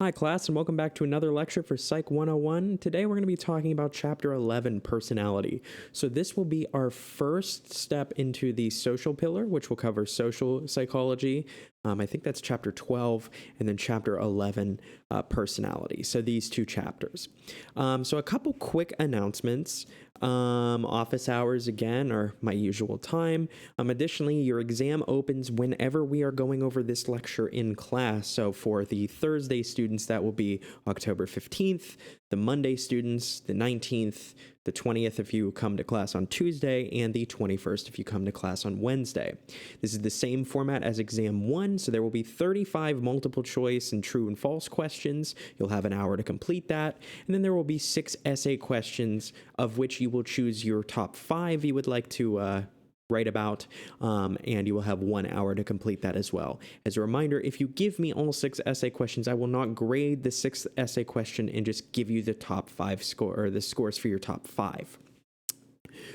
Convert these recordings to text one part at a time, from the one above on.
Hi class, and welcome back to another lecture for Psych 101. Today we're going to be talking about Chapter 11, Personality. So this will be our first step into the social pillar, which will cover social psychology. I think that's Chapter 12, and then Chapter 11, Personality. So these two chapters. So a couple quick announcements. Office hours again are my usual time. Additionally, your exam opens whenever we are going over this lecture in class. So for the Thursday students, that will be October 15th, the Monday students, the 19th, the 20th if you come to class on Tuesday, and the 21st if you come to class on Wednesday. This is the same format as exam 1, so there will be 35 multiple choice and true and false questions. You'll have an hour to complete that, and then there will be 6 essay questions, of which you will choose your top 5 you would like to write about, and you will have 1 hour to complete that as well. As a reminder, if you give me all 6 essay questions, I will not grade the 6th essay question and just give you the top 5 score, or the scores for your top 5.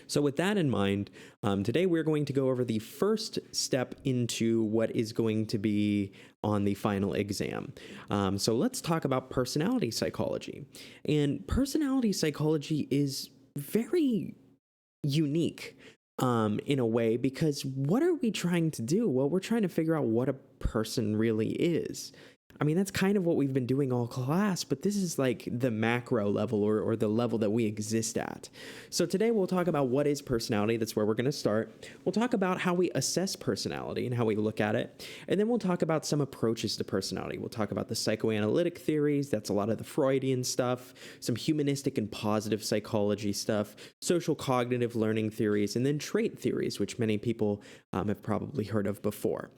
So with that in mind, today we're going to go over the first step into what is going to be on the final exam. So let's talk about personality psychology. And personality psychology is very unique in a way, because what are we trying to do? Well, we're trying to figure out what a person really is. I mean, that's kind of what we've been doing all class, but this is like the macro level, or the level that we exist at. So today we'll talk about what is personality. That's where we're going to start. We'll talk about how we assess personality and how we look at it. And then we'll talk about some approaches to personality. We'll talk about the psychoanalytic theories. That's a lot of the Freudian stuff, some humanistic and positive psychology stuff, social cognitive learning theories, and then trait theories, which many people have probably heard of before.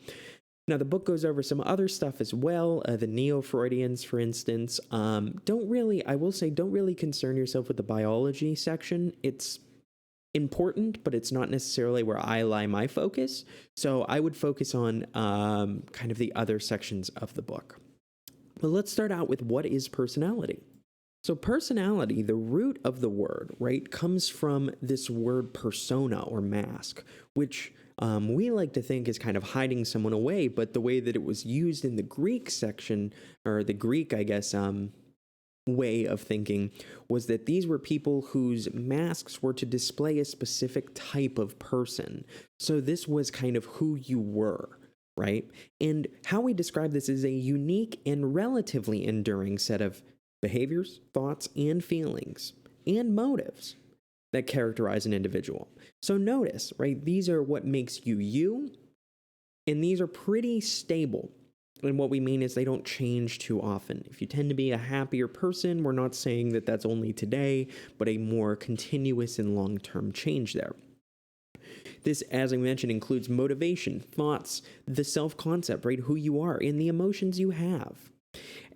Now, the book goes over some other stuff as well, the Neo-Freudians, for instance. Don't really concern yourself with the biology section. It's important, but it's not necessarily where I lie my focus. So I would focus on kind of the other sections of the book. But let's start out with what is personality. So personality, the root of the word, right, comes from this word persona or mask, which we like to think is kind of hiding someone away, but the way that it was used in the Greek section, or the Greek, I guess, way of thinking, was that these were people whose masks were to display a specific type of person. So this was kind of who you were, right? And how we describe this is a unique and relatively enduring set of behaviors, thoughts, and feelings, and motives that characterize an individual. So notice, right, these are what makes you you, and these are pretty stable. And what we mean is they don't change too often. If you tend to be a happier person, we're not saying that that's only today, but a more continuous and long-term change there. This, as I mentioned, includes motivation, thoughts, the self-concept, right, who you are, and the emotions you have.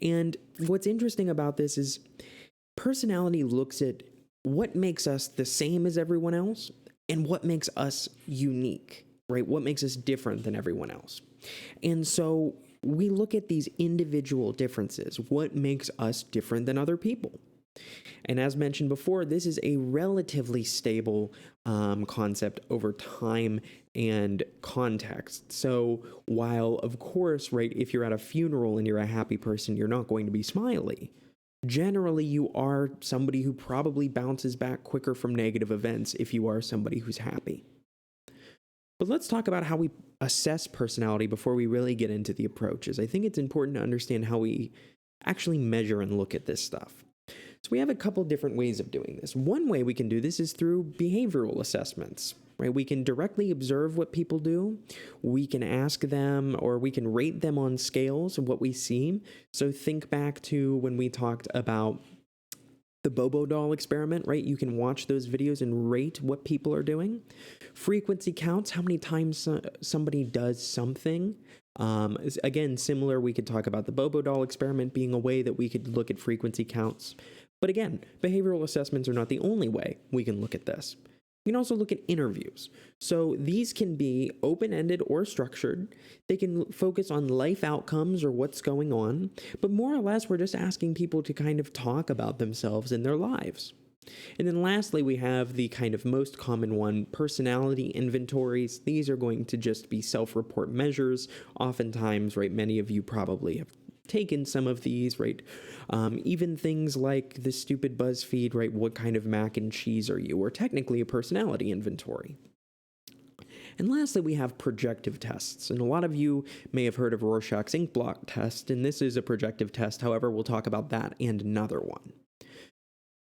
And what's interesting about this is personality looks at what makes us the same as everyone else and what makes us unique, right? What makes us different than everyone else. And so we look at these individual differences, what makes us different than other people. And as mentioned before, this is a relatively stable concept over time and context. So while, of course, right, if you're at a funeral and you're a happy person, you're not going to be smiley. Generally, you are somebody who probably bounces back quicker from negative events if you are somebody who's happy. But let's talk about how we assess personality before we really get into the approaches. I think it's important to understand how we actually measure and look at this stuff. So we have a couple different ways of doing this. One way we can do this is through behavioral assessments, right? We can directly observe what people do. We can ask them, or we can rate them on scales of what we see. So think back to when we talked about the Bobo doll experiment, right? You can watch those videos and rate what people are doing. Frequency counts, how many times somebody does something. Again, similar, we could talk about the Bobo doll experiment being a way that we could look at frequency counts. But again, behavioral assessments are not the only way we can look at this. You can also look at interviews. So these can be open-ended or structured. They can focus on life outcomes or what's going on, but more or less we're just asking people to kind of talk about themselves and their lives. And then lastly, we have the kind of most common one, personality inventories. These are going to just be self-report measures. Oftentimes, right, many of you probably have taken some of these, right? Even things like the stupid BuzzFeed, right? What kind of mac and cheese are you? Or technically a personality inventory. And lastly, we have projective tests. And a lot of you may have heard of Rorschach's ink blot test, and this is a projective test. However, we'll talk about that and another one.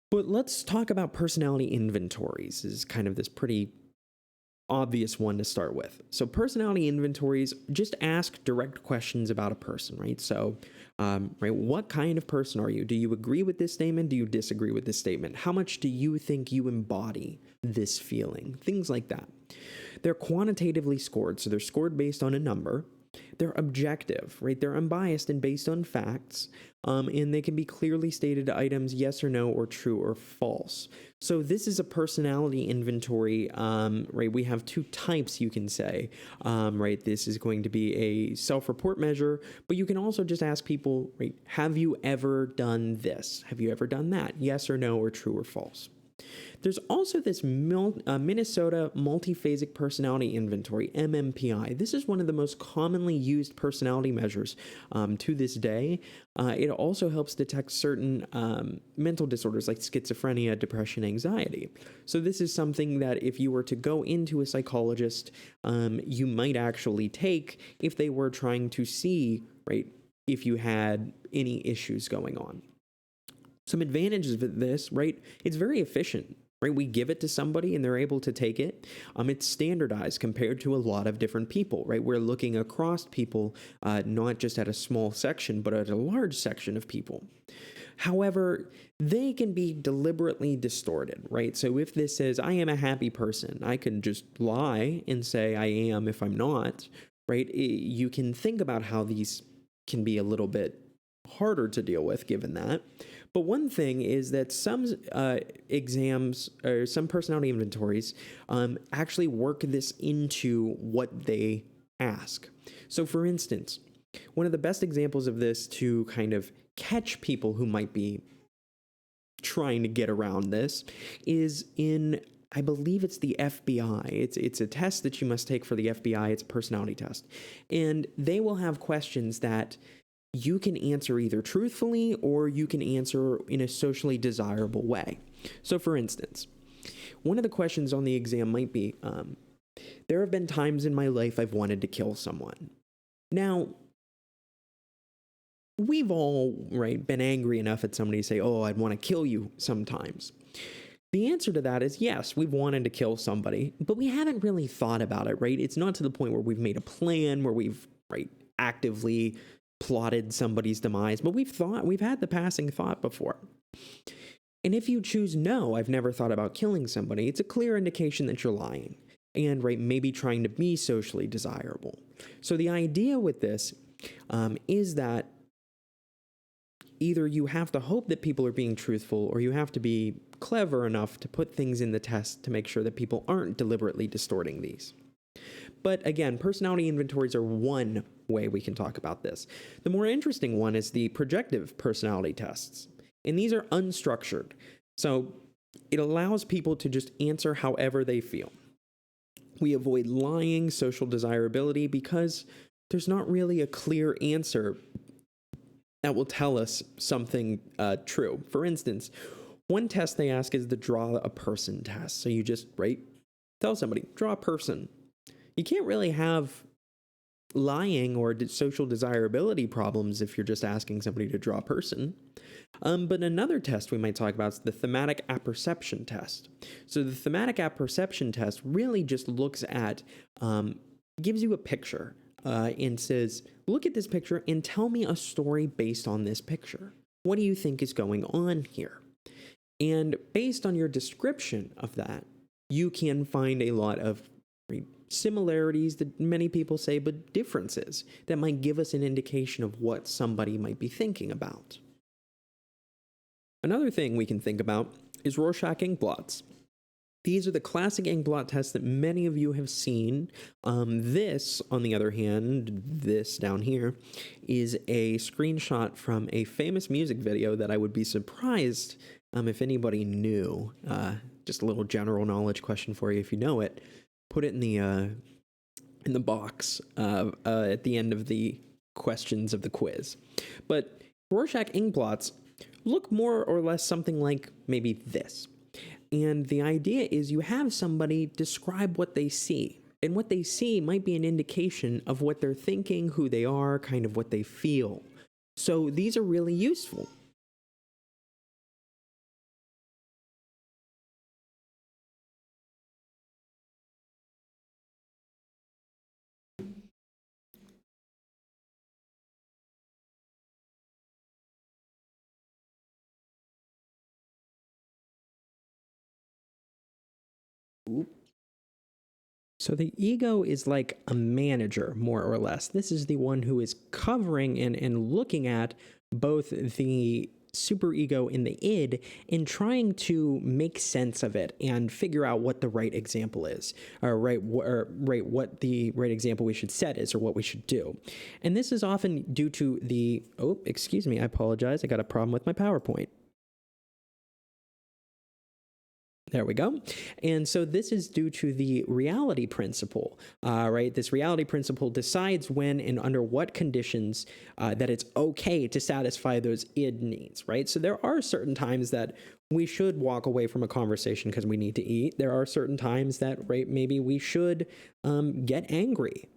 But let's talk about personality inventories. This is kind of this pretty obvious one to start with. So personality inventories just ask direct questions about a person, right? So, right, what kind of person are you? Do you agree with this statement? Do you disagree with this statement? How much do you think you embody this feeling? Things like that. They're quantitatively scored, so they're scored based on a number. They're objective, right? They're unbiased and based on facts, and they can be clearly stated items, yes or no, or true or false. So this is a personality inventory, right? We have two types, you can say, right? This is going to be a self-report measure, but you can also just ask people, right? Have you ever done this? Have you ever done that? Yes or no, or true or false. There's also this Minnesota Multiphasic Personality Inventory, MMPI. This is one of the most commonly used personality measures to this day. It also helps detect certain mental disorders like schizophrenia, depression, anxiety. So this is something that if you were to go into a psychologist, you might actually take if they were trying to see, right, if you had any issues going on. Some advantages of this, right? It's very efficient, right? We give it to somebody and they're able to take it. It's standardized compared to a lot of different people, right? We're looking across people, not just at a small section, but at a large section of people. However, they can be deliberately distorted, right? So if this says, I am a happy person, I can just lie and say I am if I'm not, right? You can think about how these can be a little bit harder to deal with given that. But one thing is that some exams or some personality inventories actually work this into what they ask. So for instance, one of the best examples of this to kind of catch people who might be trying to get around this is in, I believe it's the FBI. It's a test that you must take for the FBI. It's a personality test. And they will have questions that you can answer either truthfully or you can answer in a socially desirable way. So for instance, one of the questions on the exam might be, there have been times in my life I've wanted to kill someone. Now, we've all, right, been angry enough at somebody to say, oh, I'd want to kill you sometimes. The answer to that is yes, we've wanted to kill somebody, but we haven't really thought about it, right? It's not to the point where we've made a plan, where we've, right, actively plotted somebody's demise, but we've had the passing thought before. And if you choose no, I've never thought about killing somebody, it's a clear indication that you're lying and, right, maybe trying to be socially desirable. So the idea with this is that either you have to hope that people are being truthful or you have to be clever enough to put things in the test to make sure that people aren't deliberately distorting these. But again, personality inventories are one way we can talk about this. The more interesting one is the projective personality tests. And these are unstructured. So it allows people to just answer however they feel. We avoid lying, social desirability, because there's not really a clear answer that will tell us something true. For instance, one test they ask is the draw a person test. So you just, right, tell somebody, draw a person. You can't really have lying or social desirability problems if you're just asking somebody to draw a person. But another test we might talk about is the thematic apperception test. So the thematic apperception test really just looks at, gives you a picture and says, look at this picture and tell me a story based on this picture. What do you think is going on here? And based on your description of that, you can find a lot of similarities that many people say, but differences that might give us an indication of what somebody might be thinking about. Another thing we can think about is Rorschach ink blots. These are the classic ink blot tests that many of you have seen. This, on the other hand, this down here, is a screenshot from a famous music video that I would be surprised if anybody knew. Just a little general knowledge question for you if you know it. Put it in the box at the end of the questions of the quiz. But Rorschach ink blots look more or less something like maybe this. And the idea is you have somebody describe what they see. And what they see might be an indication of what they're thinking, who they are, kind of what they feel. So these are really useful. So the ego is like a manager, more or less. This is the one who is covering and looking at both the superego and the id and trying to make sense of it and figure out what the right example is, or what the right example we should set is, or what we should do. And this is often due to the, oh, excuse me, I apologize. I got a problem with my PowerPoint. There we go. And so this is due to the reality principle, right? This reality principle decides when and under what conditions that it's okay to satisfy those id needs, right? So there are certain times that we should walk away from a conversation because we need to eat. There are certain times that, right, maybe we should get angry.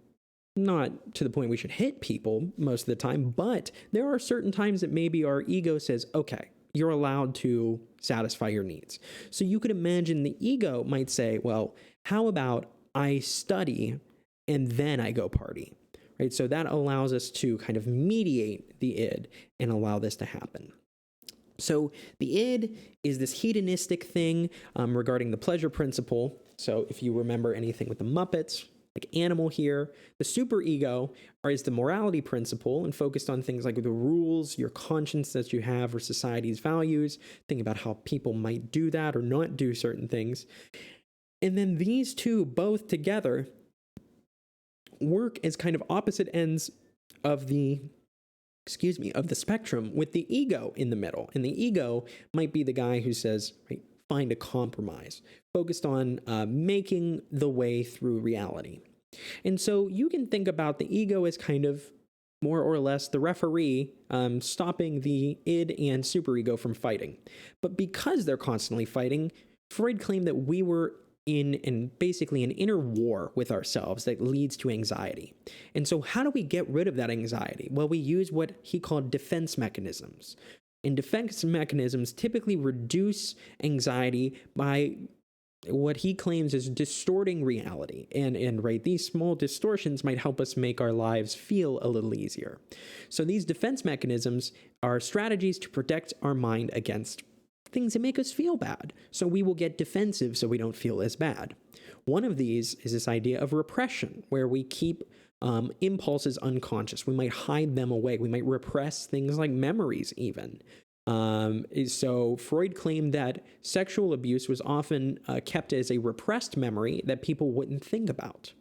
Not to the point we should hit people most of the time, but there are certain times that maybe our ego says, okay, you're allowed to satisfy your needs. So you could imagine the ego might say, well, how about I study and then I go party, right? So that allows us to kind of mediate the id and allow this to happen. So the id is this hedonistic thing regarding the pleasure principle. So if you remember anything with the Muppets, like animal here, the superego is the morality principle and focused on things like the rules, your conscience that you have, or society's values, think about how people might do that or not do certain things. And then these two both together work as kind of opposite ends of the spectrum, with the ego in the middle. And the ego might be the guy who says, right, find a compromise, focused on making the way through reality. And so you can think about the ego as kind of more or less the referee stopping the id and superego from fighting. But because they're constantly fighting, Freud claimed that we were in basically an inner war with ourselves that leads to anxiety. And so how do we get rid of that anxiety? Well, we use what he called defense mechanisms. And defense mechanisms typically reduce anxiety by what he claims is distorting reality. And right, these small distortions might help us make our lives feel a little easier. So these defense mechanisms are strategies to protect our mind against things that make us feel bad. So we will get defensive so we don't feel as bad. One of these is this idea of repression, where we keep impulses unconscious. We might hide them away. We might repress things like memories even. So Freud claimed that sexual abuse was often kept as a repressed memory that people wouldn't think about.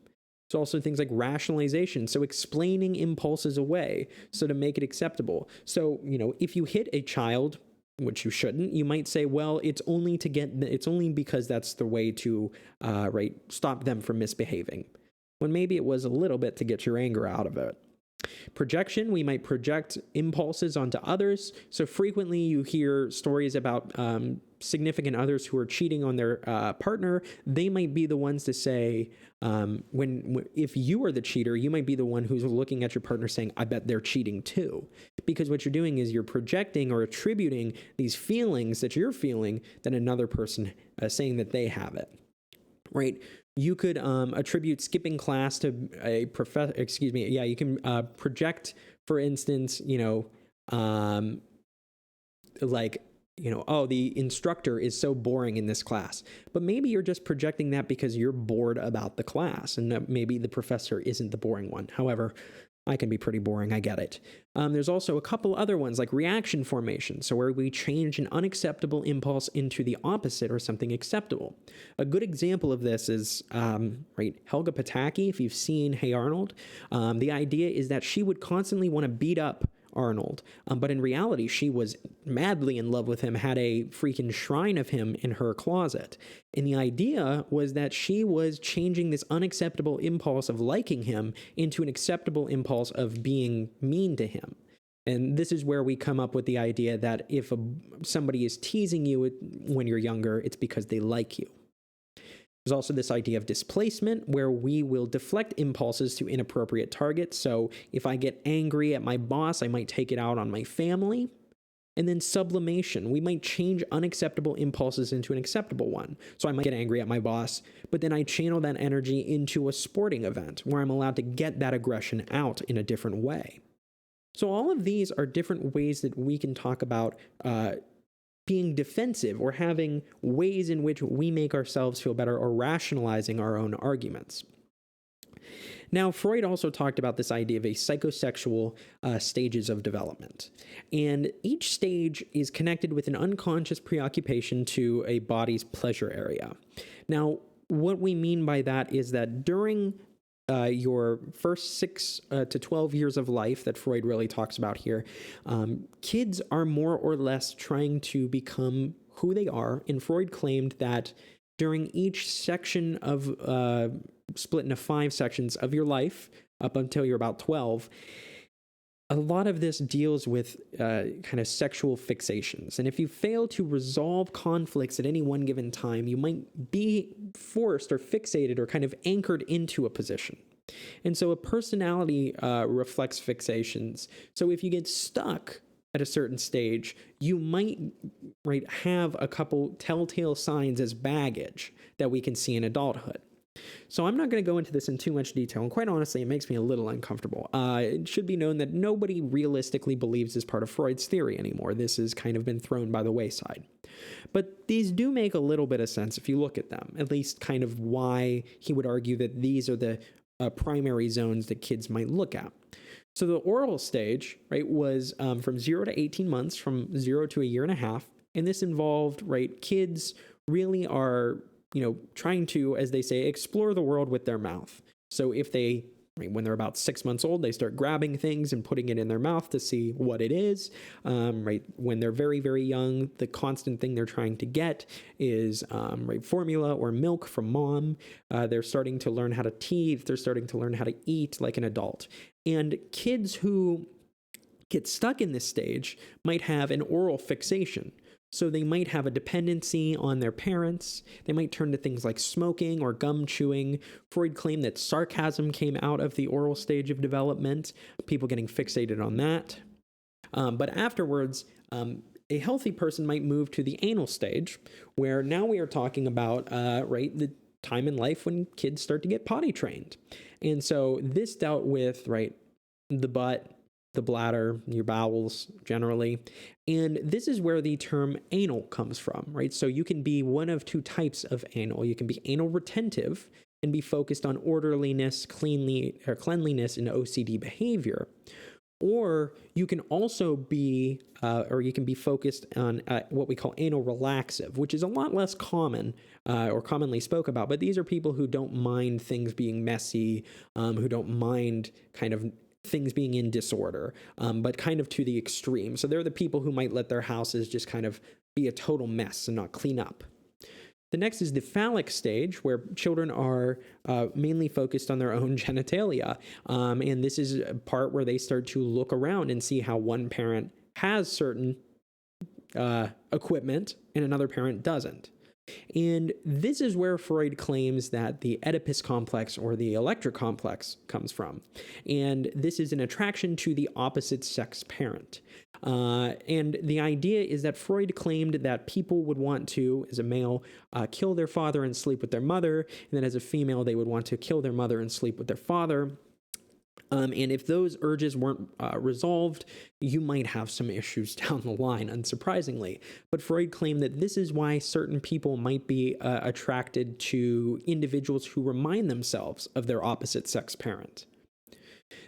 It's also things like rationalization, so explaining impulses away so to make it acceptable. So, if you hit a child, which you shouldn't, you might say, well, it's only because that's the way to stop them from misbehaving, when maybe it was a little bit to get your anger out of it. Projection, we might project impulses onto others. So frequently you hear stories about significant others who are cheating on their partner. They might be the ones to say, if you are the cheater, you might be the one who's looking at your partner saying, I bet they're cheating too. Because what you're doing is you're projecting or attributing these feelings that you're feeling that another person saying that they have it, right? You could attribute skipping class to a professor. You can project, for instance, oh, the instructor is so boring in this class. But maybe you're just projecting that because you're bored about the class, and that maybe the professor isn't the boring one. However, I can be pretty boring, I get it. There's also a couple other ones like reaction formation, so where we change an unacceptable impulse into the opposite or something acceptable. A good example of this is Helga Pataki, if you've seen Hey Arnold. The idea is that she would constantly want to beat up Arnold. But in reality, she was madly in love with him, had a freaking shrine of him in her closet. And the idea was that she was changing this unacceptable impulse of liking him into an acceptable impulse of being mean to him. And this is where we come up with the idea that if somebody is teasing you when you're younger, it's because they like you. There's also this idea of displacement, where we will deflect impulses to inappropriate targets. So if I get angry at my boss, I might take it out on my family. And then sublimation, we might change unacceptable impulses into an acceptable one. So I might get angry at my boss, but then I channel that energy into a sporting event where I'm allowed to get that aggression out in a different way. So all of these are different ways that we can talk about being defensive, or having ways in which we make ourselves feel better, or rationalizing our own arguments. Now, Freud also talked about this idea of a psychosexual stages of development. And each stage is connected with an unconscious preoccupation to a body's pleasure area. Now, what we mean by that is that during your first 6 to 12 years of life that Freud really talks about here, kids are more or less trying to become who they are. And Freud claimed that during each section of, split into 5 sections of your life, up until you're about 12, a lot of this deals with kind of sexual fixations. And if you fail to resolve conflicts at any one given time, you might be forced or fixated or kind of anchored into a position. And so a personality reflects fixations. So if you get stuck at a certain stage, you might have a couple telltale signs as baggage that we can see in adulthood. So I'm not going to go into this in too much detail, and quite honestly, it makes me a little uncomfortable. It should be known that nobody realistically believes this part of Freud's theory anymore. This has kind of been thrown by the wayside. But these do make a little bit of sense if you look at them, at least kind of why he would argue that these are the primary zones that kids might look at. So the oral stage, was from 0 to 18 months, from 0 to a year and a half. And this involved, kids really are trying to, as they say, explore the world with their mouth. So if they, when they're about 6 months old, they start grabbing things and putting it in their mouth to see what it is. When they're very, very young, the constant thing they're trying to get is formula or milk from mom. They're starting to learn how to teeth. They're starting to learn how to eat like an adult. And kids who get stuck in this stage might have an oral fixation. So they might have a dependency on their parents. They might turn to things like smoking or gum chewing. Freud claimed that sarcasm came out of the oral stage of development, people getting fixated on that. But afterwards, a healthy person might move to the anal stage, where now we are talking about the time in life when kids start to get potty trained. And so this dealt with the butt, the bladder, your bowels generally. And this is where the term anal comes from, So you can be one of 2 types of anal. You can be anal retentive and be focused on orderliness, cleanliness, and OCD behavior. Or you can also be, focused on what we call anal relaxive, which is a lot less common or commonly spoke about. But these are people who don't mind things being messy, who don't mind kind of things being in disorder, but kind of to the extreme. So they're the people who might let their houses just kind of be a total mess and not clean up. The next is the phallic stage, where children are mainly focused on their own genitalia. And this is a part where they start to look around and see how one parent has certain equipment and another parent doesn't. And this is where Freud claims that the Oedipus complex or the Electra complex comes from. And this is an attraction to the opposite sex parent. And the idea is that Freud claimed that people would want to, as a male, kill their father and sleep with their mother. And then as a female, they would want to kill their mother and sleep with their father. And if those urges weren't resolved, you might have some issues down the line, unsurprisingly. But Freud claimed that this is why certain people might be attracted to individuals who remind themselves of their opposite sex parent.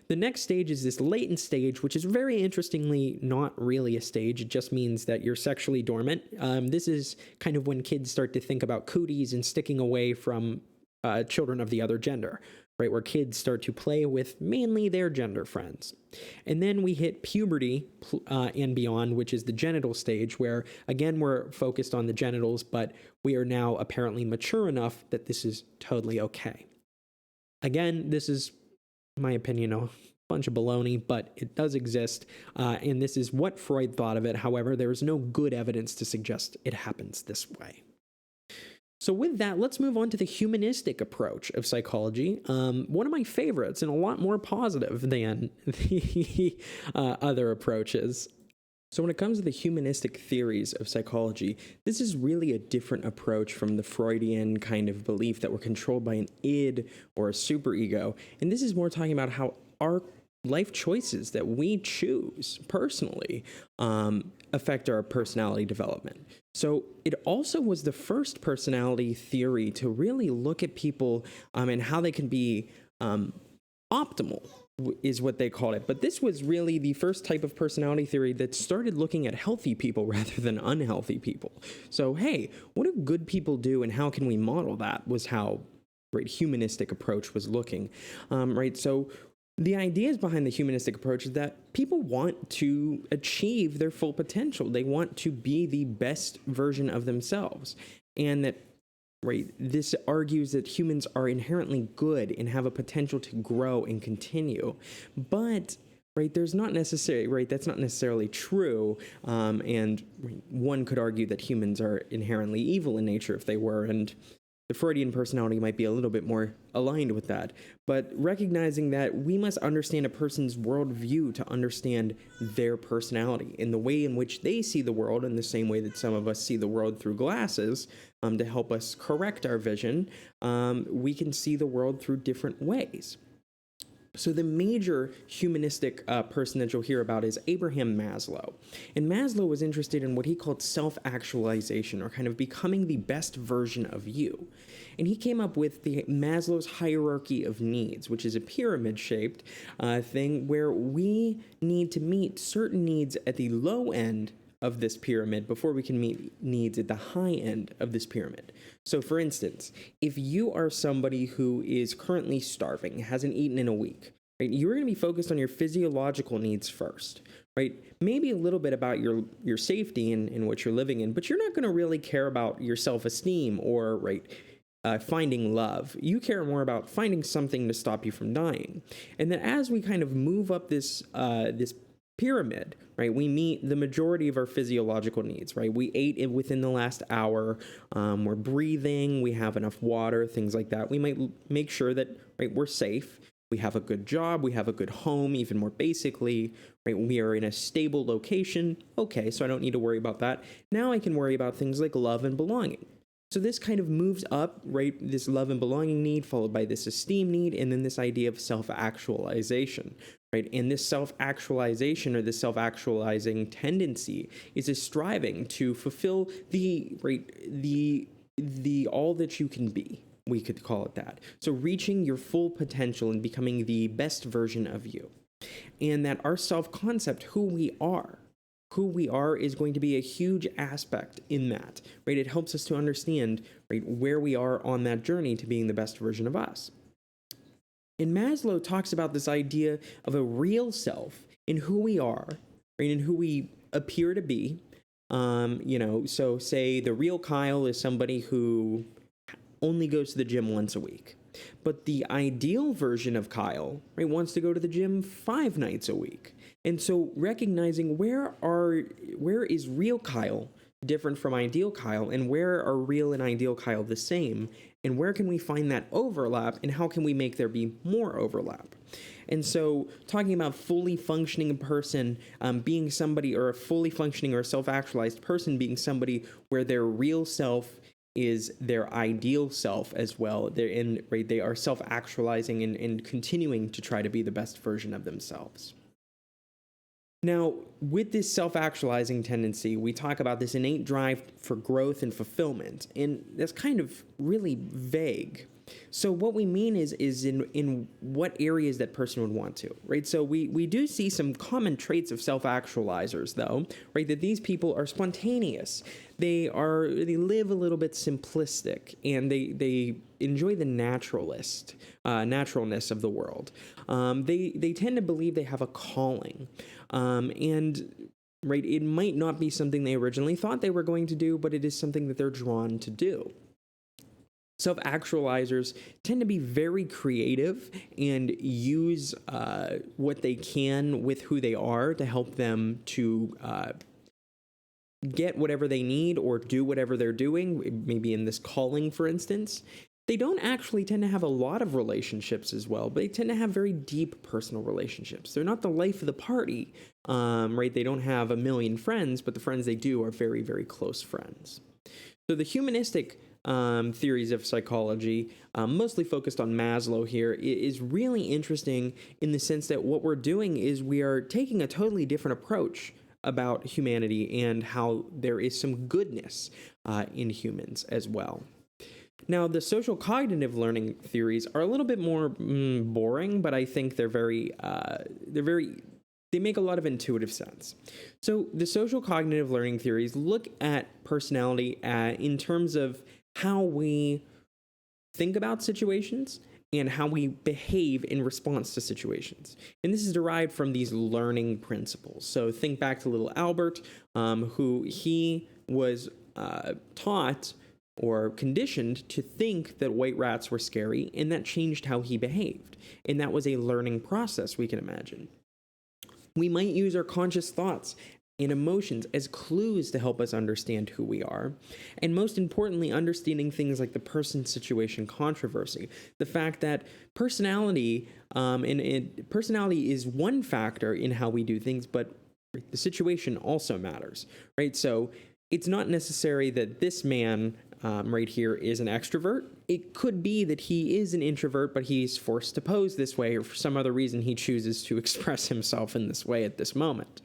The next stage is this latent stage, which is very interestingly not really a stage. It just means that you're sexually dormant. This is kind of when kids start to think about cooties and sticking away from children of the other gender. right, where kids start to play with mainly their gender friends. And then we hit puberty and beyond, which is the genital stage, where, again, we're focused on the genitals, but we are now apparently mature enough that this is totally okay. Again, this is, in my opinion, a bunch of baloney, but it does exist, and this is what Freud thought of it. However, there is no good evidence to suggest it happens this way. So with that, let's move on to the humanistic approach of psychology, one of my favorites and a lot more positive than the other approaches. So when it comes to the humanistic theories of psychology, this is really a different approach from the Freudian kind of belief that we're controlled by an id or a superego. And this is more talking about how our life choices that we choose personally affect our personality development. So it also was the first personality theory to really look at people and how they can be optimal, is what they called it. But this was really the first type of personality theory that started looking at healthy people rather than unhealthy people. So, hey, what do good people do and how can we model that, was how humanistic approach was looking. So the ideas behind the humanistic approach is that people want to achieve their full potential. They want to be the best version of themselves. And that this argues that humans are inherently good and have a potential to grow and continue. But there's not necessarily, that's not necessarily true. And one could argue that humans are inherently evil in nature if they were, and the Freudian personality might be a little bit more aligned with that. But recognizing that we must understand a person's worldview to understand their personality and the way in which they see the world, in the same way that some of us see the world through glasses, to help us correct our vision, we can see the world through different ways. So the major humanistic person that you'll hear about is Abraham Maslow. And Maslow was interested in what he called self-actualization, or kind of becoming the best version of you. And he came up with the Maslow's hierarchy of needs, which is a pyramid-shaped thing where we need to meet certain needs at the low end of this pyramid before we can meet needs at the high end of this pyramid. So for instance, if you are somebody who is currently starving, hasn't eaten in a week, you're going to be focused on your physiological needs first, Maybe a little bit about your safety in what you're living in, but you're not going to really care about your self-esteem or, finding love. You care more about finding something to stop you from dying. And then as we kind of move up this pyramid, we meet the majority of our physiological needs, We ate within the last hour, we're breathing, we have enough water, things like that. We might make sure that, we're safe, we have a good job, we have a good home, even more basically, we are in a stable location. Okay, so I don't need to worry about that. Now I can worry about things like love and belonging. So this kind of moves up, this love and belonging need, followed by this esteem need, and then this idea of self-actualization, And this self-actualization, or this self-actualizing tendency, is a striving to fulfill the all that you can be. We could call it that. So reaching your full potential and becoming the best version of you. And that our self-concept, who we are is going to be a huge aspect in that, It helps us to understand, where we are on that journey to being the best version of us. And Maslow talks about this idea of a real self in who we are, and who we appear to be. So say the real Kyle is somebody who only goes to the gym once a week. But the ideal version of Kyle, wants to go to the gym 5 nights a week. And so recognizing where is real Kyle different from ideal Kyle, and where are real and ideal Kyle the same, and where can we find that overlap, and how can we make there be more overlap? And so talking about fully functioning person being somebody, or a fully functioning or self-actualized person being somebody where their real self is their ideal self as well. They are self-actualizing and continuing to try to be the best version of themselves. Now, with this self-actualizing tendency, we talk about this innate drive for growth and fulfillment, and that's kind of really vague. So what we mean is in what areas that person would want to, right? So we do see some common traits of self-actualizers, though, right? That these people are spontaneous. They live a little bit simplistic, and they enjoy the naturalness of the world. They tend to believe they have a calling, and right, it might not be something they originally thought they were going to do, but it is something that they're drawn to do. Self-actualizers tend to be very creative and use what they can with who they are to help them to get whatever they need or do whatever they're doing, maybe in this calling, for instance. They don't actually tend to have a lot of relationships as well, but they tend to have very deep personal relationships. They're not the life of the party, right? They don't have a million friends, but the friends they do are very, very close friends. So the humanistic theories of psychology, mostly focused on Maslow here, is really interesting in the sense that what we're doing is we are taking a totally different approach about humanity and how there is some goodness in humans as well. Now, the social cognitive learning theories are a little bit more boring, but I think they make a lot of intuitive sense. So the social cognitive learning theories look at personality in terms of how we think about situations and how we behave in response to situations. And this is derived from these learning principles. So think back to little Albert, who he was taught or conditioned to think that white rats were scary, and that changed how he behaved. And that was a learning process, we can imagine. We might use our conscious thoughts and emotions as clues to help us understand who we are. And most importantly, understanding things like the person, situation, controversy. The fact that personality, personality is one factor in how we do things, but the situation also matters, right? So it's not necessary that this man right here is an extrovert. It could be that he is an introvert, but he's forced to pose this way, or for some other reason he chooses to express himself in this way at this moment.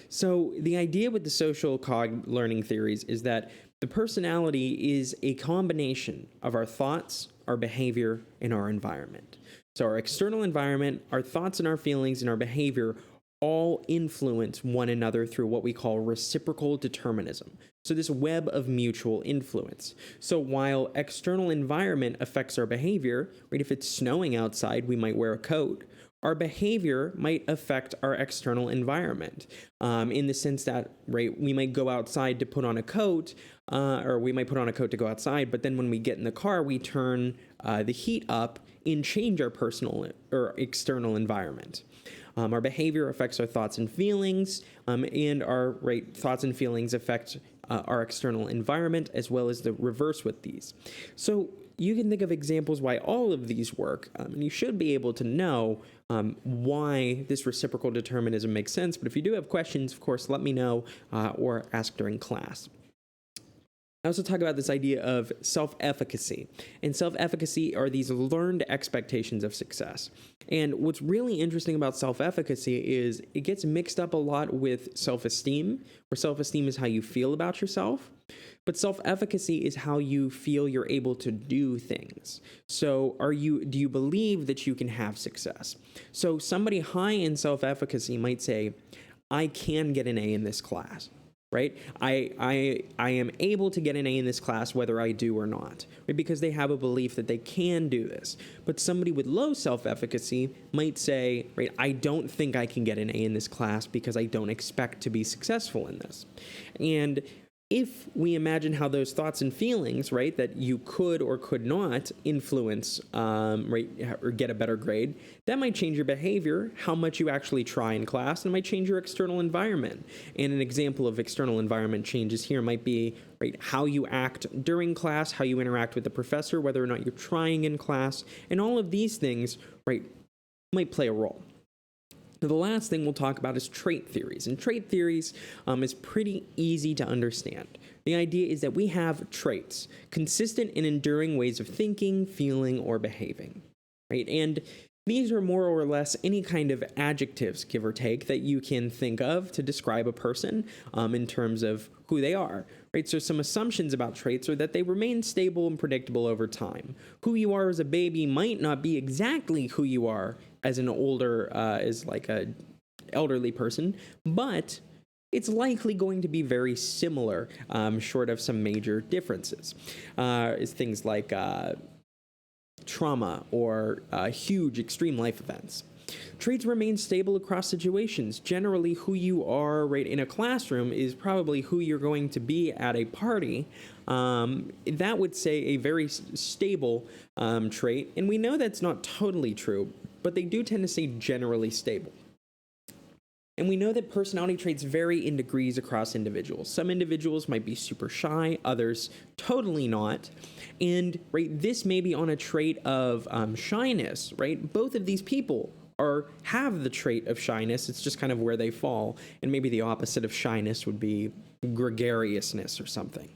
So the idea with the social learning theories is that the personality is a combination of our thoughts, our behavior, and our environment. So our external environment, our thoughts and our feelings and our behavior all influence one another through what we call reciprocal determinism. So this web of mutual influence. So while external environment affects our behavior, right, if it's snowing outside, we might wear a coat. Our behavior might affect our external environment in the sense that, right, we might go outside to put on a coat, or we might put on a coat to go outside, but then when we get in the car, we turn the heat up and change our personal or external environment. Our behavior affects our thoughts and feelings, and our thoughts and feelings affect our external environment, as well as the reverse with these. So you can think of examples why all of these work, and you should be able to know why this reciprocal determinism makes sense. But if you do have questions, of course, let me know or ask during class. I also talk about this idea of self-efficacy. And self-efficacy are these learned expectations of success. And what's really interesting about self-efficacy is it gets mixed up a lot with self-esteem, where self-esteem is how you feel about yourself. But self-efficacy is how you feel you're able to do things. So do you believe that you can have success? So somebody high in self-efficacy might say, I can get an A in this class. Right? I am able to get an A in this class whether I do or not, right? Because they have a belief that they can do this. But somebody with low self-efficacy might say, right, I don't think I can get an A in this class because I don't expect to be successful in this. And if we imagine how those thoughts and feelings, right, that you could or could not influence, right, or get a better grade, that might change your behavior, how much you actually try in class, and it might change your external environment. And an example of external environment changes here might be, right, how you act during class, how you interact with the professor, whether or not you're trying in class, and all of these things, right, might play a role. Now, the last thing we'll talk about is trait theories. And trait theories is pretty easy to understand. The idea is that we have traits, consistent and enduring ways of thinking, feeling, or behaving, right? And These are more or less any kind of adjectives, give or take, that you can think of to describe a person in terms of who they are, right? So some assumptions about traits are that they remain stable and predictable over time. Who you are as a baby might not be exactly who you are as an older, as like a elderly person, but it's likely going to be very similar, short of some major differences. Is things like trauma or huge extreme life events. Traits remain stable across situations. Generally, who you are right in a classroom is probably who you're going to be at a party. That would say a very stable trait, and we know that's not totally true, but they do tend to say generally stable. And we know that personality traits vary in degrees across individuals. Some individuals might be super shy, others totally not. And right, this may be on a trait of shyness, right? Both of these people have the trait of shyness. It's just kind of where they fall. And maybe the opposite of shyness would be gregariousness or something.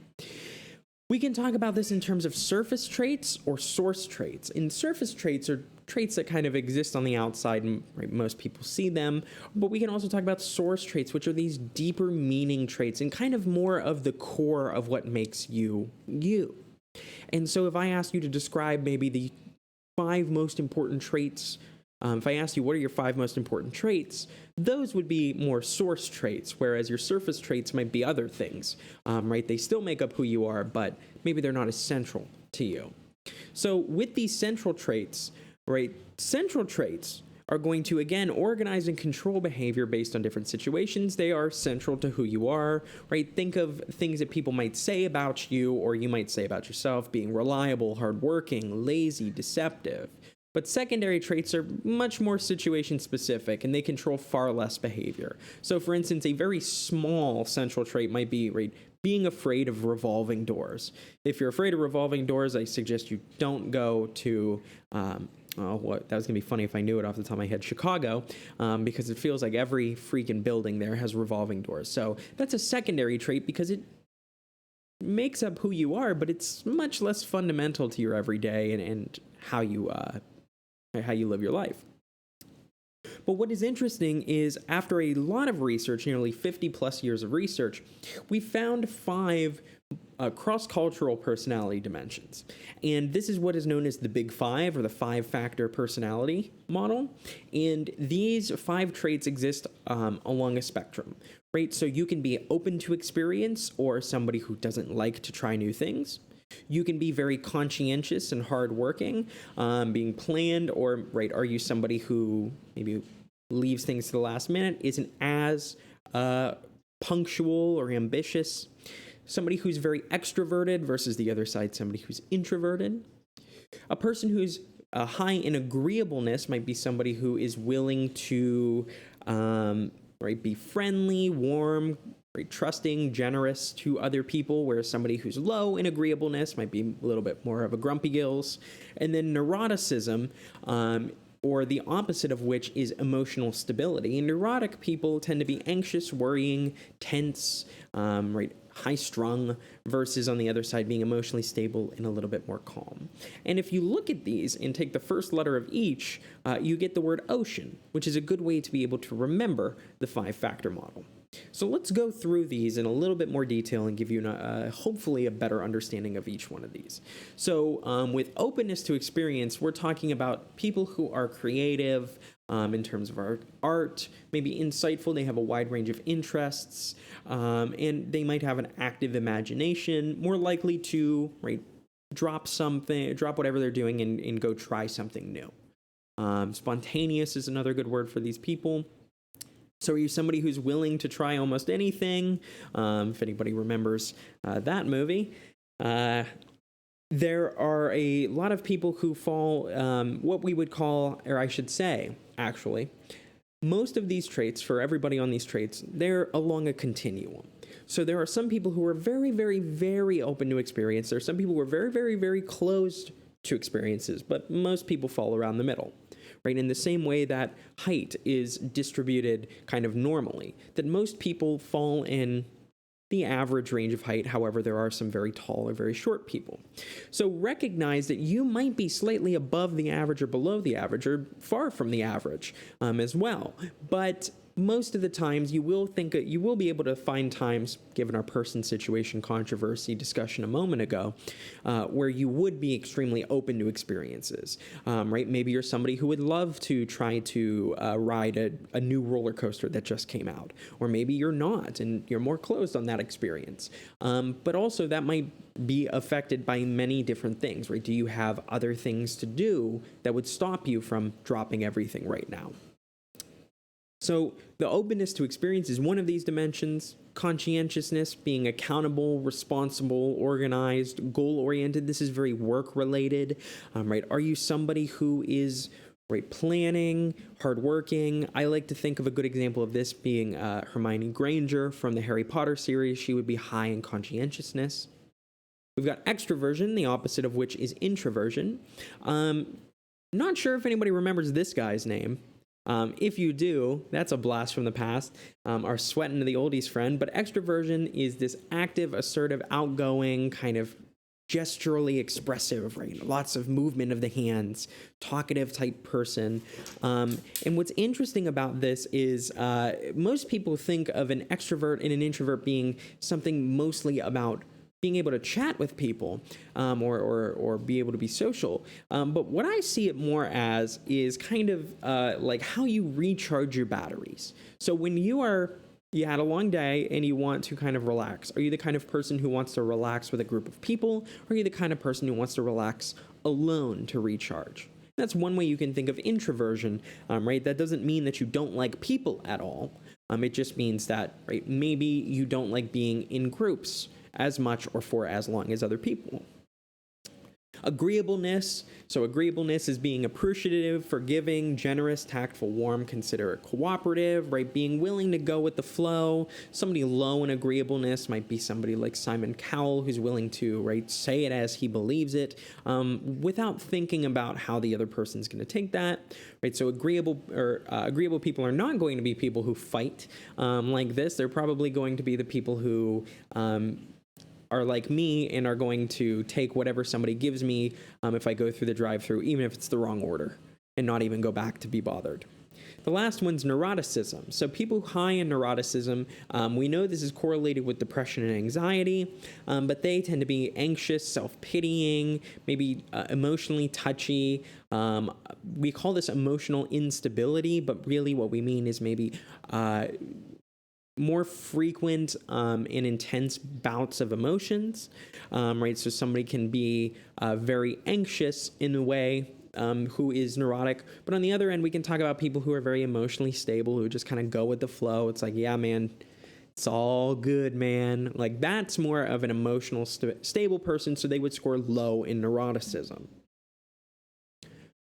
We can talk about this in terms of surface traits or source traits. And surface traits are traits that kind of exist on the outside, and right, most people see them. But we can also talk about source traits, which are these deeper meaning traits and kind of more of the core of what makes you, you. And so if I ask you to describe maybe the 5 most important traits, if I asked you what are your 5 most important traits, those would be more source traits, whereas your surface traits might be other things, right? They still make up who you are, but maybe they're not as central to you. So with these central traits, right, central traits are going to, again, organize and control behavior based on different situations. They are central to who you are, right? Think of things that people might say about you or you might say about yourself, being reliable, hardworking, lazy, deceptive. But secondary traits are much more situation specific and they control far less behavior. So for instance, a very small central trait might be, right, being afraid of revolving doors. If you're afraid of revolving doors, I suggest you don't go to, that was going to be funny if I knew it off the top of my head, Chicago, because it feels like every freaking building there has revolving doors. So that's a secondary trait because it makes up who you are, but it's much less fundamental to your everyday and how you live your life. But what is interesting is after a lot of research, nearly 50 plus years of research, we found 5 cross-cultural personality dimensions. And this is what is known as the Big 5 or the 5-factor personality model. And these 5 traits exist along a spectrum, right? So you can be open to experience or somebody who doesn't like to try new things. You can be very conscientious and hardworking, being planned, or right, are you somebody who maybe leaves things to the last minute, isn't as punctual or ambitious? Somebody who's very extroverted versus the other side, somebody who's introverted. A person who's high in agreeableness might be somebody who is willing to be friendly, warm, right, trusting, generous to other people, whereas somebody who's low in agreeableness might be a little bit more of a grumpy gills. And then neuroticism, or the opposite of which is emotional stability. And neurotic people tend to be anxious, worrying, tense, high-strung, versus on the other side being emotionally stable and a little bit more calm. And if you look at these and take the first letter of each, you get the word ocean, which is a good way to be able to remember the 5-factor model. So let's go through these in a little bit more detail and give you hopefully a better understanding of each one of these. So with openness to experience, we're talking about people who are creative in terms of art, maybe insightful, they have a wide range of interests, and they might have an active imagination, more likely to drop whatever they're doing and go try something new. Spontaneous is another good word for these people. So are you somebody who's willing to try almost anything? If anybody remembers that movie. There are a lot of people who fall what we would call, or I should say, actually, most of these traits, for everybody on these traits, they're along a continuum. So there are some people who are very, very, very open to experience. There are some people who are very, very, very closed to experiences, but most people fall around the middle. Right, in the same way that height is distributed kind of normally, that most people fall in the average range of height. However, there are some very tall or very short people. So recognize that you might be slightly above the average or below the average or far from the average as well. But most of the times you will be able to find times, given our person, situation, controversy discussion a moment ago, where you would be extremely open to experiences, right? Maybe you're somebody who would love to try to ride a new roller coaster that just came out, or maybe you're not and you're more closed on that experience. But also that might be affected by many different things, right? Do you have other things to do that would stop you from dropping everything right now? So the openness to experience is one of these dimensions. Conscientiousness, being accountable, responsible, organized, goal-oriented. This is very work-related, right? Are you somebody who is planning, hardworking? I like to think of a good example of this being Hermione Granger from the Harry Potter series. She would be high in conscientiousness. We've got extroversion, the opposite of which is introversion. Not sure if anybody remembers this guy's name. If you do, that's a blast from the past, our sweating to the oldies friend. But extroversion is this active, assertive, outgoing, kind of gesturally expressive, right? Lots of movement of the hands, talkative type person. And what's interesting about this is most people think of an extrovert and an introvert being something mostly about being able to chat with people or be able to be social. But what I see it more as is kind of like how you recharge your batteries. So when you had a long day and you want to kind of relax, are you the kind of person who wants to relax with a group of people? Or are you the kind of person who wants to relax alone to recharge? That's one way you can think of introversion, right? That doesn't mean that you don't like people at all. It just means that, right, maybe you don't like being in groups as much or for as long as other people. Agreeableness. So agreeableness is being appreciative, forgiving, generous, tactful, warm, considerate, cooperative, right? Being willing to go with the flow. Somebody low in agreeableness might be somebody like Simon Cowell, who's willing to, right, say it as he believes it, without thinking about how the other person's going to take that, right? So agreeable people are not going to be people who fight like this. They're probably going to be the people who are like me and are going to take whatever somebody gives me if I go through the drive-thru, even if it's the wrong order, and not even go back to be bothered. The last one's neuroticism. So people high in neuroticism, we know this is correlated with depression and anxiety, but they tend to be anxious, self-pitying, maybe emotionally touchy. We call this emotional instability, but really what we mean is maybe more frequent and intense bouts of emotions, right? So somebody can be very anxious in a way who is neurotic. But on the other end, we can talk about people who are very emotionally stable, who just kind of go with the flow. It's like, yeah, man, it's all good, man. Like that's more of an emotional stable person. So they would score low in neuroticism.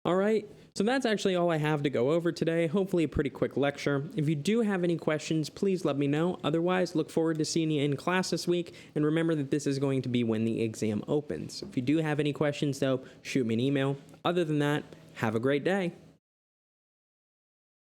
All right. So that's actually all I have to go over today. Hopefully a pretty quick lecture. If you do have any questions, please let me know. Otherwise, look forward to seeing you in class this week. And remember that this is going to be when the exam opens. If you do have any questions, though, shoot me an email. Other than that, have a great day.